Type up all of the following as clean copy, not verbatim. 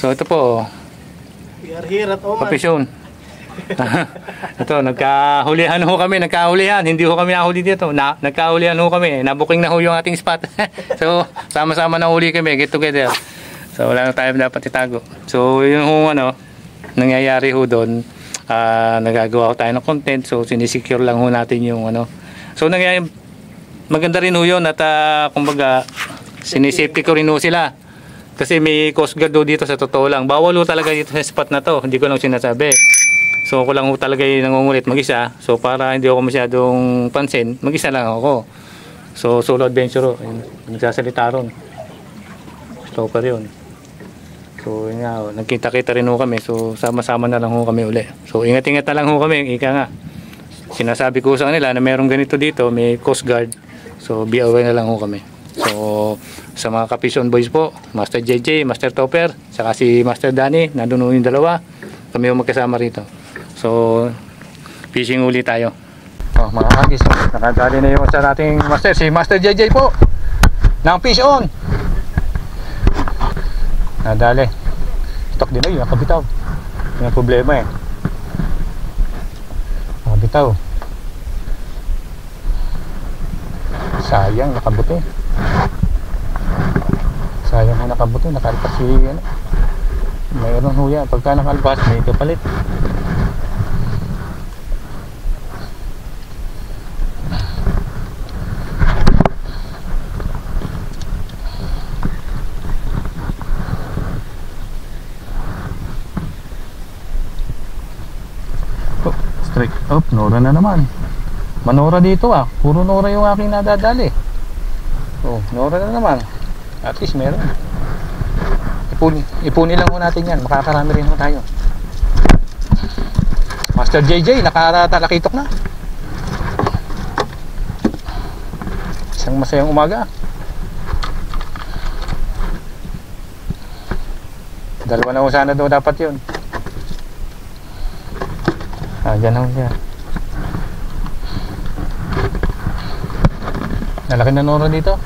So ito po, We are here at Oman. Kapisyon. Ito, nagkahulihan ho kami, hindi ho kami nahuli dito. Nagkahulihan ho kami, nabuking na ho yung ating spot. So, sama-sama na huli kami, get together. So, wala na tayo dapat itago. So, yun ho nangyayari ho doon, nagagawa ho tayo ng content. So, sinisecure lang ho natin yung So, maganda rin ho yun at kumbaga, sinisafety ko rin ho sila. Kasi may Coast Guard ho dito sa totoo lang. Bawal ho talaga dito sa spot na to, hindi ko lang sinasabi. So ako lang ho talaga yung nangungulit mag-isa. So para hindi ako masyadong pansin, mag-isa lang ako. So solo adventure ho. Nagsasalita ron. Stopper yun. So yun nga ho. Nagkita-kita rin ho kami. So sama-sama na lang ho kami uli. So ingat-ingat na lang ho kami. Ika nga. Sinasabi ko sa kanila na merong ganito dito. May Coast Guard. So be aware na lang ho kami. So sa mga Kapisyon boys po, Master JJ, Master Topper, saka si Master Danny, nandun ho yung dalawa. Kami ho magkasama rito. So, fishing uli tayo. Oh, mga kagis, nakadali na yung sa ating master, si Master JJ po ng fish on. Nadali. Stock din yung nakabitaw. Yung problema nakabitaw. Sayang, nakabuti. Sayang kung nakabuti, nakalpas si mayroon ho yan. Pagka nakalpas, may kapalit. Straight up, Nora na naman. Manora dito puro Nora yung aking nadadali. Oh, Nora na naman. At least meron. Ipunin lang ho natin yan. Makakarami rin ho tayo. Master JJ, nakarakitok na. Isang masayang umaga. Dalawa na ho sana daw dapat yun. Dyan ho siya. Nalaki na Nora dito.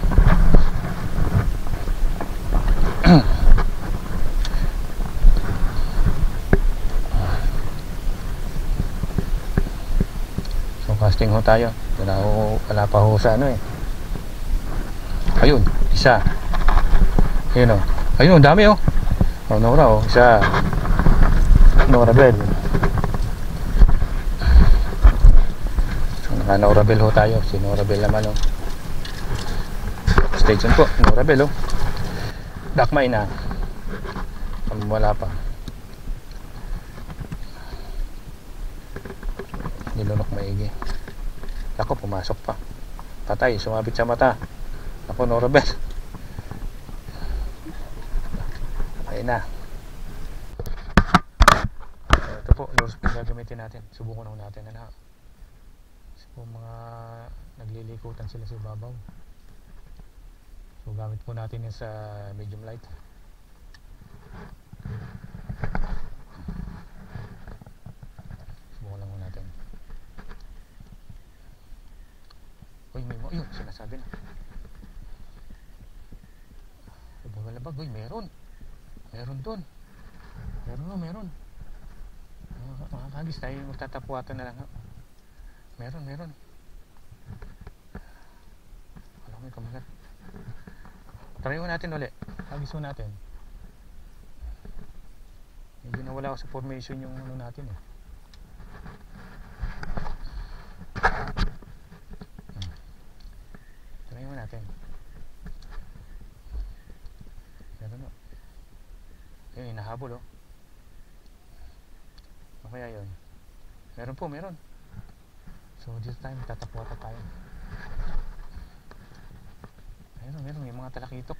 So casting ho tayo. Wala pa ho sa Ayun, isa. Ayun Ayun dami Nora isa. Nora Bell. Nora Bell ho tayo. Si Nora Bell naman Stay tuned po. Nora Bell Dakmay na. Wala pa. Nilunok maigi. Ako pumasok pa. Patay, sumabit sa mata. Ako Nora Bell. Ayun na. Ito po, lures po gagamitin natin. Subukan na natin kung mga naglilikutan sila sa ibabaw. So gamit po natin yan sa medium light. Subukan lang natin. Yun, sinasabi na. Bumalabag, meron. Meron dun. Meron. Mga kagis tayo, magtatapuatan na lang. Meron. Alam mo, kamagat. Try mo natin ulit. Agis mo natin. Medyo nawala ako sa formation yung natin Try mo natin. Meron Ayun, hinahabol Kaya yun. Meron. So this time tatapuatan tayo. Meron yung mga talakitok.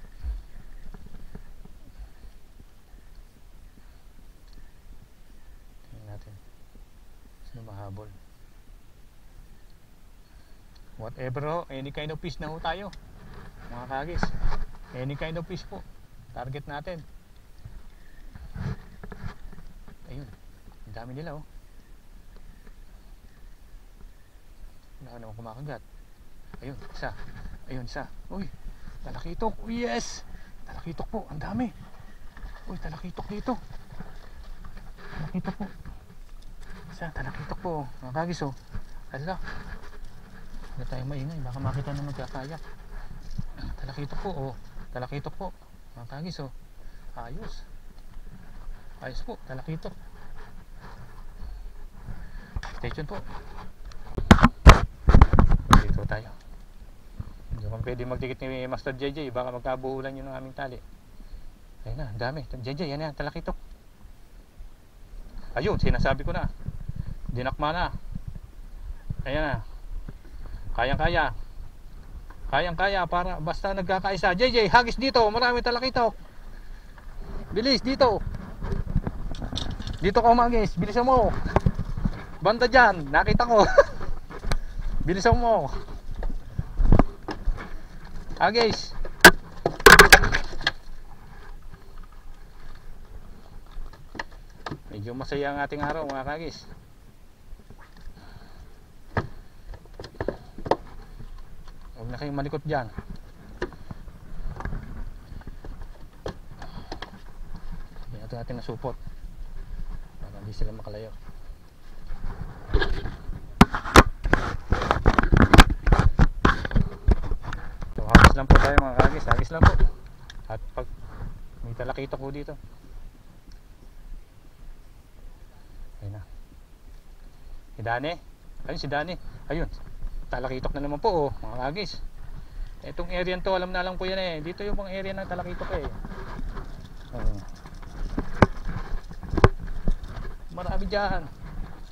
Tingnan natin. Sino mahabol? Whatever any kind of fish na ho tayo. Mga kagis. Any kind of fish po. Target natin. Ayun. Ang dami nila Wala naman kumakagat. Ayun, isa. Uy, talakitok. Yes! Talakitok po, ang dami. Uy, talakitok dito. Talakitok po. Isa, talakitok po. Mga kagis oh. Hala. Hindi tayo maingay. Baka makita na magkakayak. Talakitok po oh. Talakitok po. Mga kagis oh. Ayos. Ayos po. Talakitok. Stay tuned po. Dito tayo. Hindi kami pwede magdikit ni Master JJ. Baka magkabuhulan yun ng aming tali. Ayun na, dami. JJ, yan yan. Talakitok. Ayun, sinasabi ko na. Dinakma na. Ayan na. Kayang-kaya. Kayang-kaya para basta nagkakaisa. JJ, hagis dito. Marami talakitok. Bilis, dito. Dito ka umagis. Bilisan mo. Banda dyan. Nakita ko. Bilisan mo. Hagis. Medyo masaya ang ating araw mga kagis. Huwag na kayong malikot dyan. Ito natin na supot para hindi sila makalayo. So hagis lang po tayo mga kagis. Hagis lang po. At pag may talakitok po dito. Ayun na. Si Dani. Ayun si Dani. Ayun. Talakitok na naman po oh, mga kagis. Itong area to alam na lang po yan eh. Dito yung mga area ng talakitok eh. Marami dyan.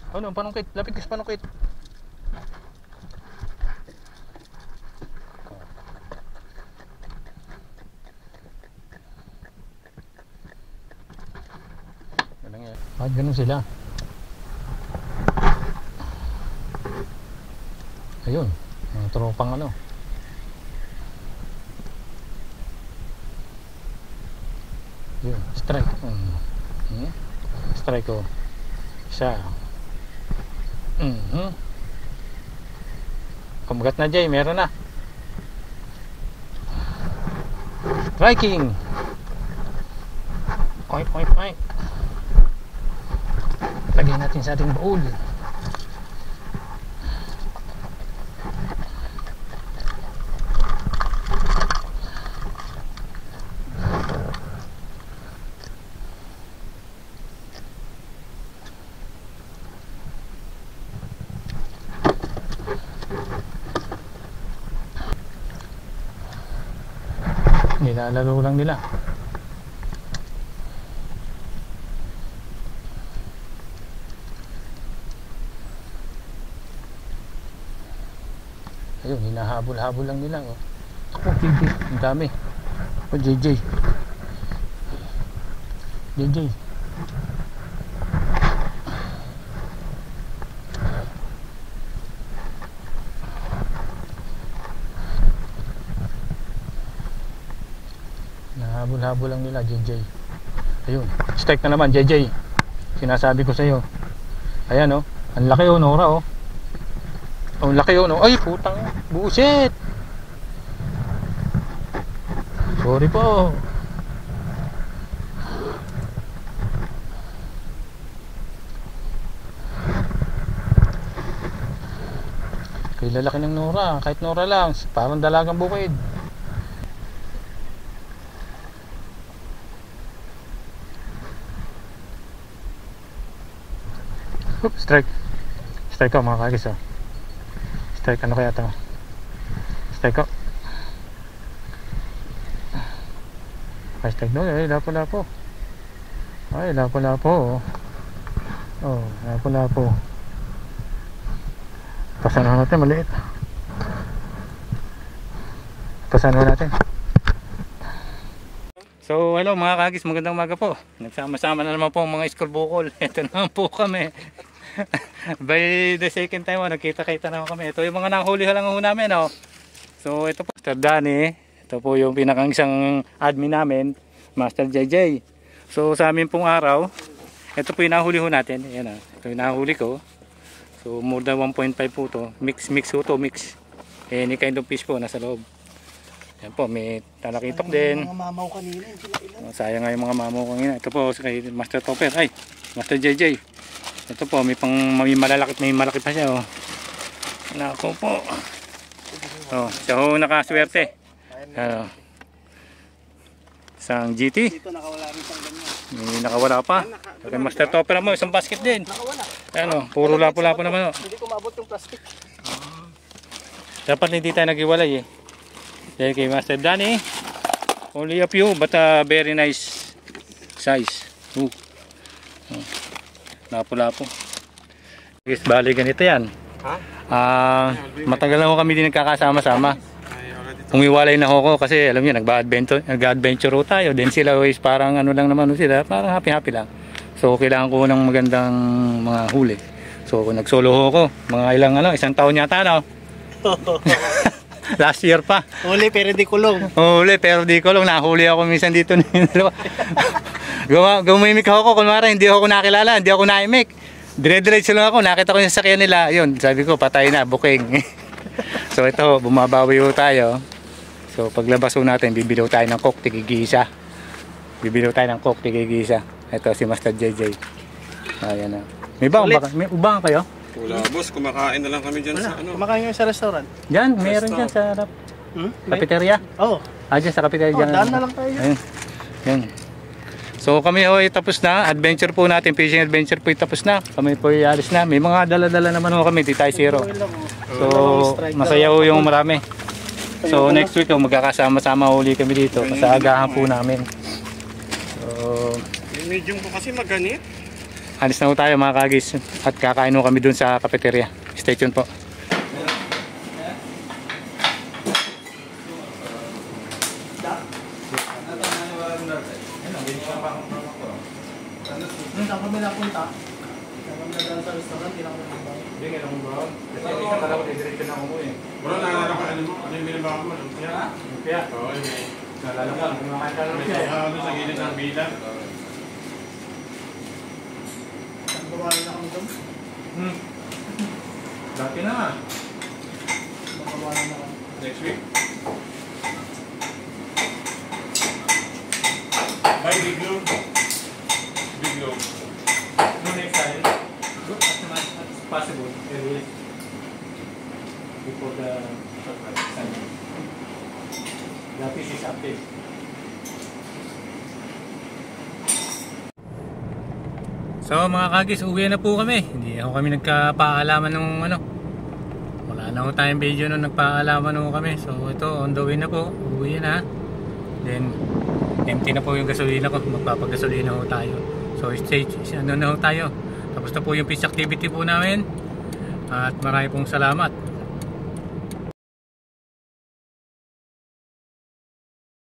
Ano, panungkit. Lapit ka sa panungkit. Bakit ganun sila? Ayun, mga tropang ano. Yun, strike. Strike ko. Isa. Kumagat na Jay, meron na. Striking. Oink, oink, oink. Lagyan natin sa ating bowl. Nilalaro lang nila. Ayun, hinahabol-habol lang nila oh. Oh, JJ, ang dami. Oh, JJ. JJ. Habol-habol lang nila JJ. Ayun, strike na naman JJ. Sinasabi ko sa iyo. Ayan oh, ang laki oh Nora oh. Ang laki oh no. Ay putang buset. Sorry po. Kay lalaki ng Nora, kahit Nora lang, parang dalagang bukid. Strike. Strike ko mga kagis oh. Strike ano kaya to? Strike ko. Ay strike no. Ay lapo-lapo. Ay lapo-lapo oh. Oh lapo-lapo. Pasahan natin maliit. Pasahan natin. So hello mga kagis, magandang umaga po. Nagsama-sama na naman po ang mga iskorbukol. Ito naman po kami. By the second time nagkita-kita naman kami. Ito yung mga nahuli lang ho namin oh. So ito po Master Danny. Ito po yung pinakang isang admin namin, Master JJ. So sa amin pong araw, ito po yung nahuli ho natin. Ayan oh. Ito yung nahuli ko. So more than 1.5 po to. Mix ho to, mix. Any kind of fish po nasa loob. Yan po, may talakitok din. Mga mamaw kanina, hindi sila ilan. Sayang nga yung mga mamo ko ngayon. Ito po kay Master Topper. Ay, Master JJ. Ito po, may malaki pa siya. Oh. Nako po. Oh, siya ho nakaswerte. Ano. Isang GT. Dito nakawala rin siyang ganyan. May nakawala pa. Kay Master Topper mo, isang basket din. Nakawala. Ano, puro lapo-lapo naman. Oh. Hindi ko maabot yung plastic. Dapat hindi tayo naghiwalay eh. Dahil kay Master Danny, only a few but very nice size. Lapo-lapo. Guys, bali ganito yan. Matagal na ho kami din nagkakasama-sama. Umiwalay na ho ko kasi alam niyo nag-adventure ho tayo. Then sila is parang ano lang naman sila, parang happy-happy lang. So kailangan ko ng magandang mga huli. So nag-solo ho ko, mga isang taon yata na. Last year pa. Huli pero di kulong. Huli pero di kulong. Nahuli ako minsan dito. Gumimik ako kunwari hindi ako nakilala, hindi ako naimik. Dire-diretso lang ako, nakita ko yung sasakyan nila. Yun, sabi ko patay na, booking. So ito, bumabawi ho tayo. So paglabas ho natin, bibilaw tayo ng coke, tigigisa. Ito si Master JJ. Ayan na. May ubang kayo? Wala boss, kumakain na lang kami dyan sa ano. Kumakain nga sa restaurant. Diyan, meron dyan sa harap. Cafeteria? Oo. Dyan sa cafeteria dyan. Daan na lang tayo. Ayun. Yan. So kami ho ay tapos na. Adventure po natin, fishing adventure po ay tapos na. Kami po ay alis na. May mga dala-dala naman ho kami, di tayo zero. So masaya ho yung marami. So next week magkakasama-sama uli kami dito. Kasagahan po namin. So Yung medium ko kasi maganit. alis na ho tayo mga kagis. At kakain ho kami dun sa cafeteria. Stay tuned po. Saan kami napunta? Saan kami nadaan sa restaurant, hindi lang kami napunta. Hindi nga lang ba? Kasi hindi ka talaga didiretso na ako eh. Bro, naalala ka ano mo? Ano yung binabaka mo? Lumpia? Lumpia? Oo, yun eh. Naalala ka, kumakain ka ng May lumpia eh. ano sa gilid ng bilang. Saan bumawi na kami doon? Dati na. Makabawa na kami. Next week? Bye, Big Globe. Big Globe. No next time. Good as much as possible. Before the Sunday. The fish is active. So mga kagis, uwi na po kami. Hindi ako kami nagkapaalaman ng ano. Wala na ho tayong video nung nagpaalaman ho kami. So ito, on the way na po. Uwi na. Then empty na po yung gasolina ko. Magpapagasolina ho tayo. So stage, ano na ho tayo. Tapos na po yung fish activity po namin. At marami pong salamat.